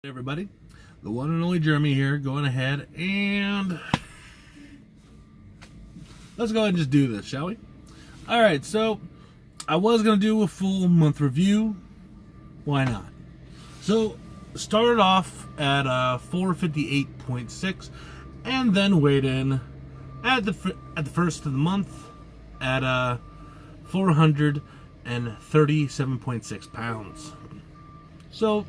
Hey everybody, the one and only Jeremy here, going ahead and let's go ahead and just do this, shall we? Alright, so I was going to do a full month review. Why not? So, started off at 458.6 and then weighed in at the first of the month at 437.6 pounds. So,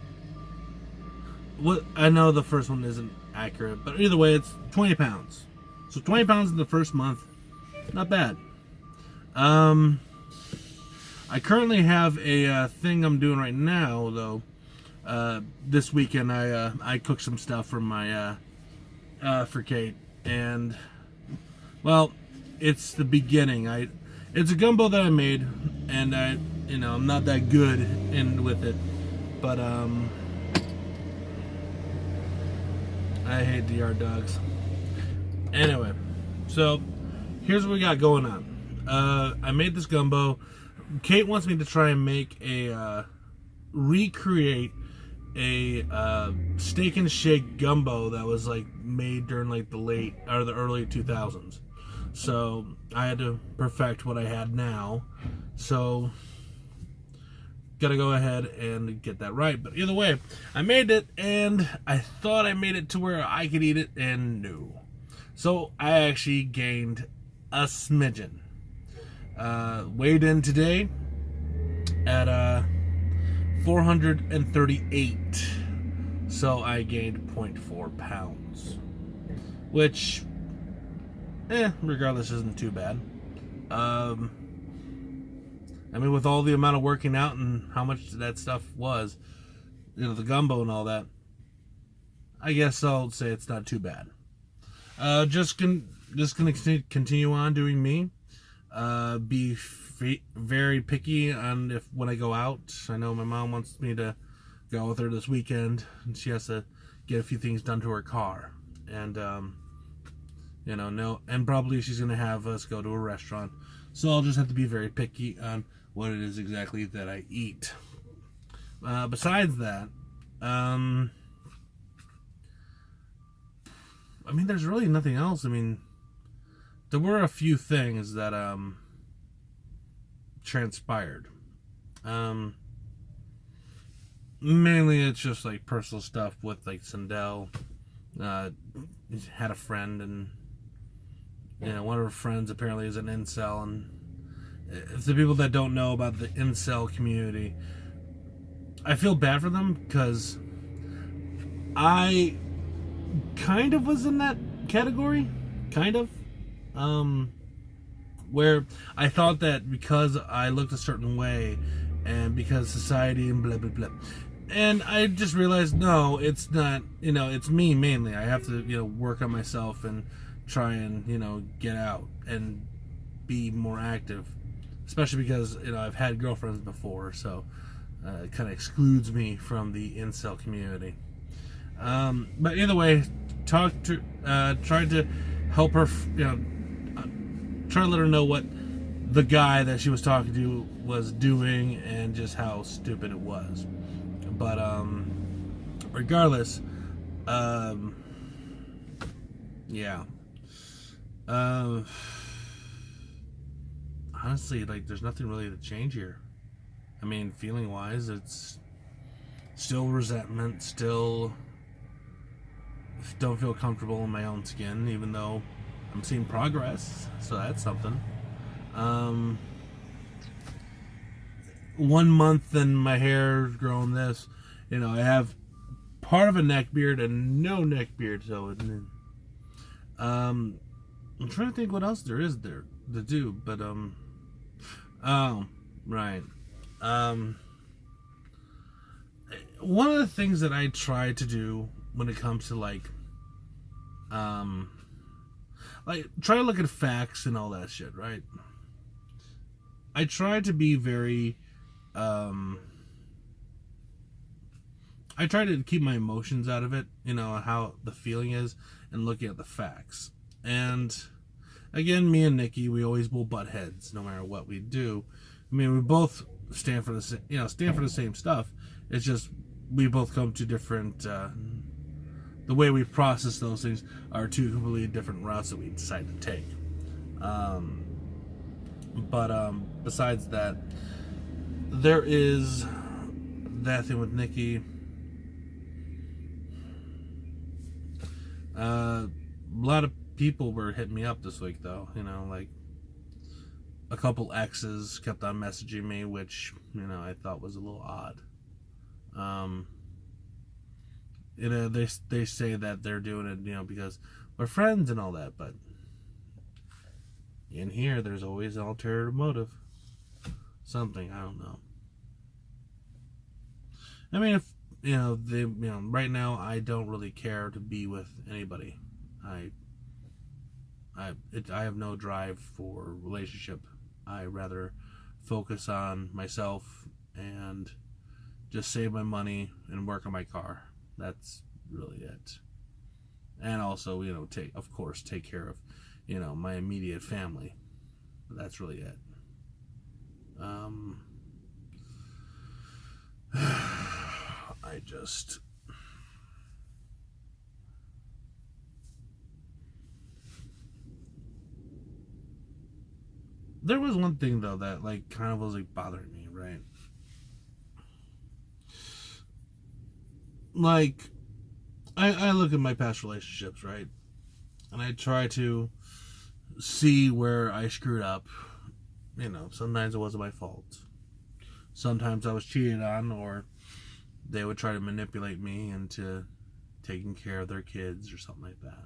what I know the first one isn't accurate, but either way, it's 20 pounds. So 20 pounds in the first month, not bad. I currently have a thing I'm doing right now, though. This weekend, I cooked some stuff for my for Kate, and well, it's the beginning. It's a gumbo that I made, and I'm not that good with it, but I hate the yard dogs. Anyway, so here's what we got going on. I made this gumbo. Kate wants me to try and recreate a steak and shake gumbo that was like made during like the early 2000s. So I had to perfect what I had now. So gotta go ahead and get that right. But either way, I made it, and I thought I made it to where I could eat it, and no. So I actually gained a smidgen. Weighed in today at 438. So I gained 0.4 pounds. Which, regardless, isn't too bad. I mean, with all the amount of working out and how much that stuff was, the gumbo and all that, I guess I'll say it's not too bad. Just gonna continue on doing me. Be very picky on when I go out. I know my mom wants me to go with her this weekend, and she has to get a few things done to her car, and and probably she's gonna have us go to a restaurant. So I'll just have to be very picky on what it is exactly that I eat. Besides that, I mean, there's really nothing else. I mean, there were a few things that transpired. Mainly it's just like personal stuff with like Sindel. Had a friend, and one of her friends apparently is an incel, and if the people that don't know about the incel community, I feel bad for them because I kind of was in that category, where I thought that because I looked a certain way and because society and blah blah blah, and I just realized no, it's not. It's me mainly. I have to work on myself and try and get out and be more active, especially because I've had girlfriends before, so it kind of excludes me from the incel community. But either way, tried to help her, try to let her know what the guy that she was talking to was doing and just how stupid it was. But regardless, yeah. Honestly, like, there's nothing really to change here. I mean, feeling wise, it's still resentment, still don't feel comfortable in my own skin, even though I'm seeing progress, so that's something. 1 month and my hair's grown this, I have part of a neck beard and no neck beard, so I'm trying to think what else there is there to do, but oh, right. One of the things that I try to do when it comes to like try to look at facts and all that shit, right? I try to be very I try to keep my emotions out of it, how the feeling is, and looking at the facts. And again, me and Nikki, we always will butt heads no matter what we do. I mean, we both stand for the same stuff. It's just we both come to different. The way we process those things are two completely different routes that we decide to take. But besides that, there is that thing with Nikki. A lot of people were hitting me up this week, though. Like a couple exes kept on messaging me, which I thought was a little odd. They say that they're doing it, because we're friends and all that, but in here there's always an ulterior motive. Something, I don't know. I mean, if right now I don't really care to be with anybody. I have no drive for relationship. I rather focus on myself and just save my money and work on my car. That's really it. And also, take care of, my immediate family. That's really it. I just... There was one thing, though, that, kind of was, bothering me, right? I look at my past relationships, right? And I try to see where I screwed up. Sometimes it wasn't my fault. Sometimes I was cheated on, or they would try to manipulate me into taking care of their kids or something like that.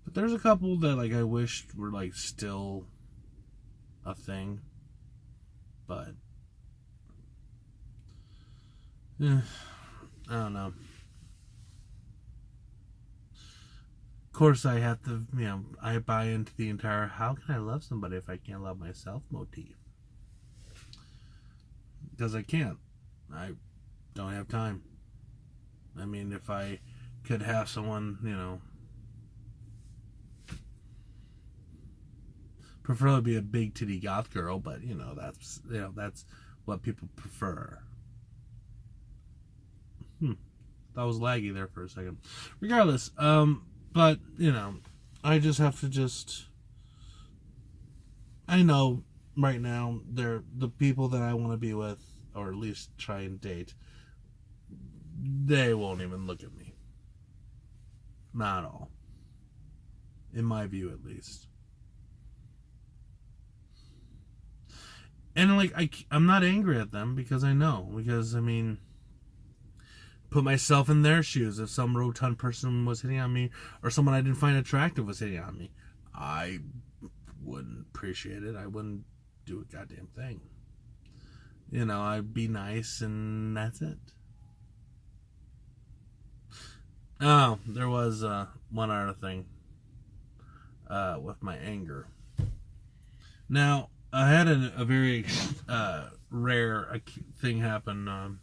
But there's a couple that I wished were still a thing. But I don't know. Of course, I have to, I buy into the entire "how can I love somebody if I can't love myself" motif. Because I can't. I don't have time. I mean, if I could have someone, prefer to be a big titty goth girl, but that's what people prefer. That was laggy there for a second. Regardless, but I just have to I know right now they're the people that I want to be with, or at least try and date. They won't even look at me. Not at all. In my view, at least. And I'm not angry at them because I know. Because put myself in their shoes. If some rotund person was hitting on me, or someone I didn't find attractive was hitting on me, I wouldn't appreciate it. I wouldn't do a goddamn thing. I'd be nice and that's it. Oh, there was one other thing with my anger. Now, I had a very rare thing happen.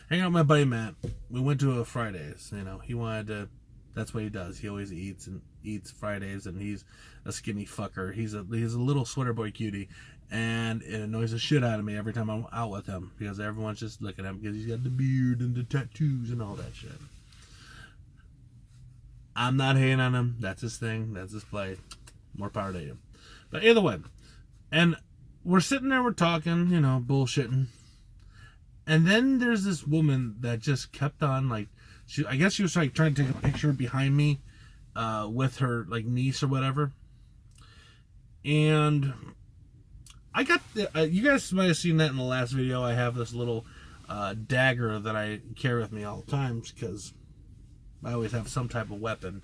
Hanging out with my buddy Matt. We went to a Fridays. He wanted to. That's what he does. He always eats Fridays, and he's a skinny fucker. He's a little sweater boy cutie, and it annoys the shit out of me every time I'm out with him because everyone's just looking at him because he's got the beard and the tattoos and all that shit. I'm not hating on him. That's his thing. That's his play. More power to him. But either way, and we're sitting there, we're talking, bullshitting. And then there's this woman that just kept on, I guess she was trying to take a picture behind me with her, niece or whatever. And I got, you guys might have seen that in the last video. I have this little dagger that I carry with me all the times because I always have some type of weapon.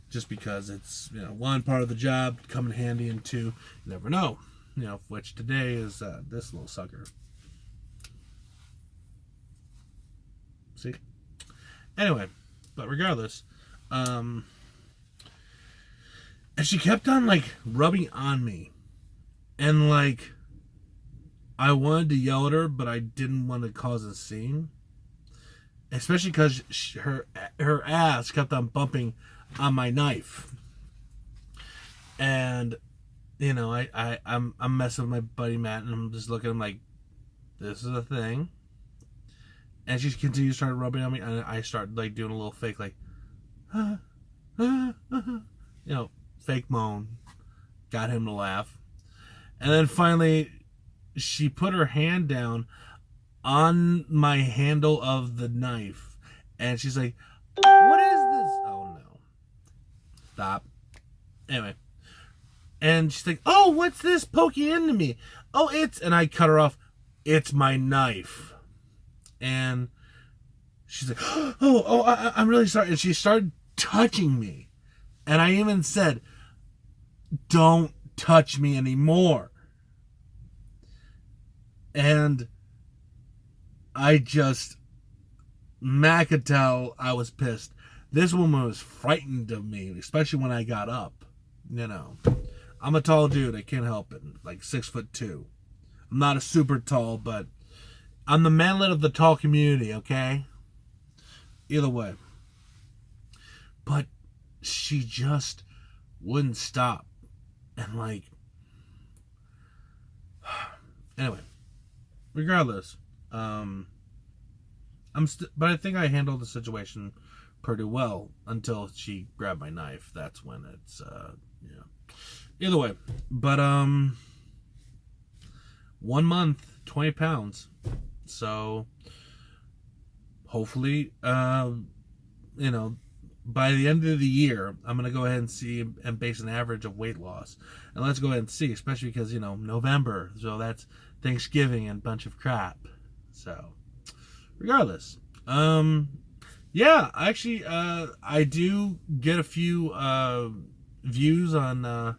Just because it's, one, part of the job, come in handy, and two, you never know. Which today is this little sucker. See? Anyway, but regardless, and she kept on rubbing on me, and I wanted to yell at her, but I didn't want to cause a scene, especially because her ass kept on bumping on my knife, and I'm messing with my buddy Matt, and I'm just looking at him this is a thing. And she continues to start rubbing on me, and I start like doing a little fake like, fake moan. Got him to laugh. And then finally, she put her hand down on my handle of the knife, and she's like, "What is this?" Oh no! Stop. Anyway, and she's like, "Oh, what's this poking into me? Oh, it's..." And I cut her off. "It's my knife." And she's like, I'm really sorry. And she started touching me, and I even said, "Don't touch me anymore." And I just, Mac could tell I was pissed. This woman was frightened of me, especially when I got up. I'm a tall dude. I can't help it. Like 6'2". I'm not a super tall, but I'm the manlet of the tall community, okay? Either way. But she just wouldn't stop. And anyway, regardless, but I think I handled the situation pretty well until she grabbed my knife. That's when it's, Either way, but 1 month, 20 pounds. So hopefully, by the end of the year, I'm going to go ahead and see and base an average of weight loss. And let's go ahead and see, especially because, November. So that's Thanksgiving and a bunch of crap. So regardless, yeah, actually, I do get a few views on,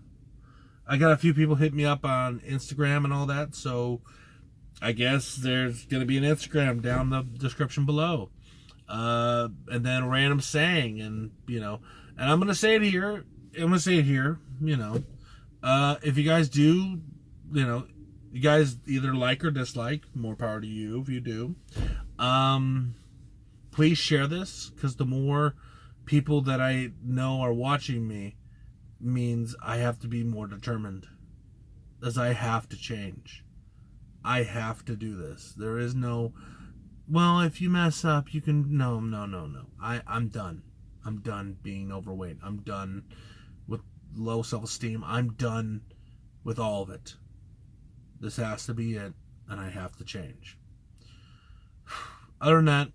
I got a few people hit me up on Instagram and all that, so I guess there's going to be an Instagram down the description below. And then a random saying, and, and I'm going to say it here, if you guys do, you guys either like or dislike, more power to you if you do. Please share this, because the more people that I know are watching me means I have to be more determined, as I have to change. I have to do this. There is no, well, if you mess up, you can, no. I'm done. I'm done being overweight. I'm done with low self-esteem. I'm done with all of it. This has to be it, and I have to change. Other than that,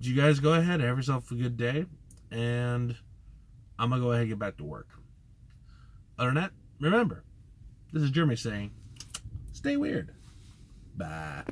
you guys go ahead, have yourself a good day, and I'm going to go ahead and get back to work. Other than that, remember, this is Jeremy saying, stay weird. Bye.